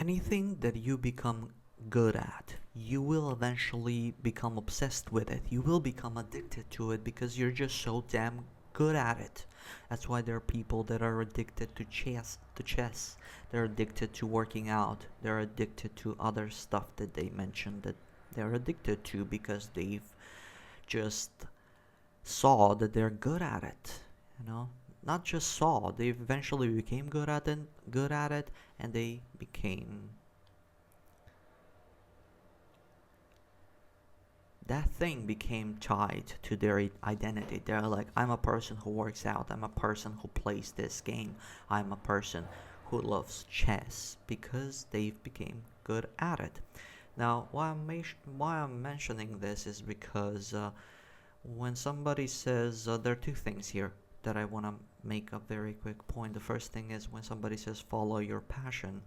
anything that you become good at, you will eventually become obsessed with it. You will become addicted to it because you're just so damn good at it. That's why there are people that are addicted to chess. They're addicted to working out. They're addicted to other stuff that they mentioned that they're addicted to because they've just saw that they're good at it. You know, not just saw, they eventually became good at it, and they became that thing became tied to their identity. They're like, I'm a person who works out, I'm a person who plays this game, I'm a person who loves chess because they've became good at it. Now, why I'm mentioning this is because when somebody says, there are two things here that I want to make a very quick point. The first thing is when somebody says follow your passion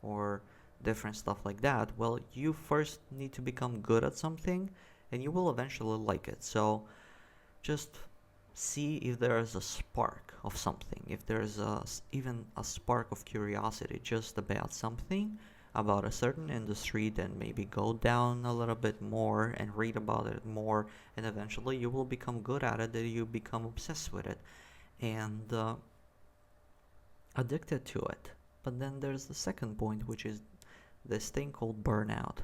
or different stuff like that, well, you first need to become good at something and you will eventually like it. So just see if there's a spark of something, if there's even a spark of curiosity just about something, about a certain industry, then maybe go down a little bit more and read about it more, and eventually you will become good at it, that you become obsessed with it and addicted to it. But then there's the second point, which is this thing called burnout.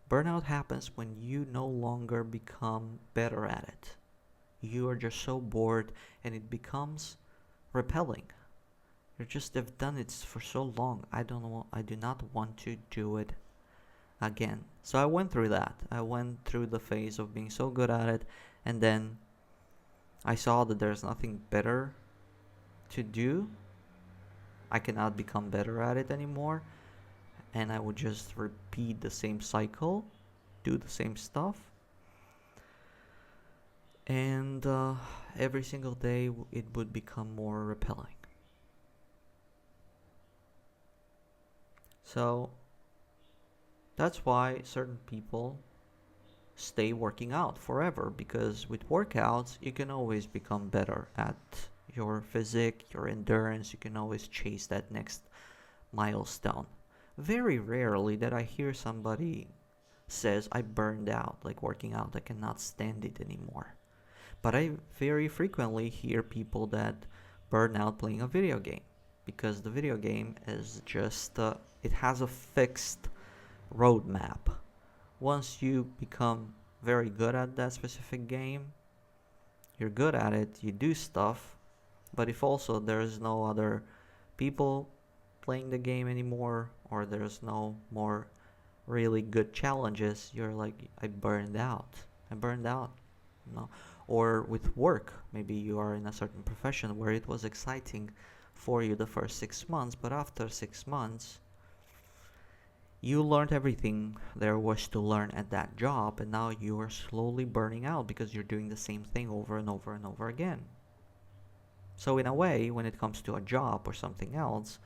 Burnout happens when you no longer become better at it. You are just so bored and it becomes repelling. You just have done it for so long. I do not want to do it again. So I went through that. I went through the phase of being so good at it, and then I saw that there's nothing better to do. I cannot become better at it anymore, and I would just repeat the same cycle, do the same stuff, and every single day it would become more repelling. So that's why certain people stay working out forever, because with workouts you can always become better at your physique, your endurance. You can always chase that next milestone. Very rarely that I hear somebody says I burned out like working out, I cannot stand it anymore. But I very frequently hear people that burn out playing a video game, because the video game is just it has a fixed roadmap. Once you become very good at that specific game, you're good at it, you do stuff, but if also there's no other people playing the game anymore, or there's no more really good challenges, you're like, I burned out. I burned out. No. Or with work, maybe you are in a certain profession where it was exciting for you the first 6 months, but after 6 months, you learned everything there was to learn at that job, and now you are slowly burning out because you're doing the same thing over and over and over again. So in a way, when it comes to a job or something else,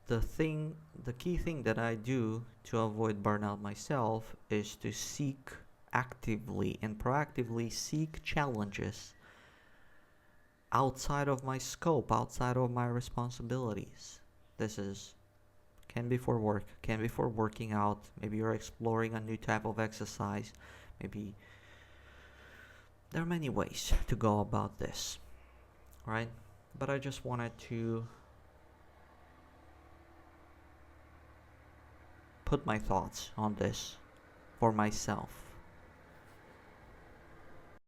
the key thing that I do to avoid burnout myself is to seek actively and proactively seek challenges outside of my scope, outside of my responsibilities. This is can be for work, can be for working out. Maybe you're exploring a new type of exercise. Maybe there are many ways to go about this, right? But I just wanted to put my thoughts on this for myself.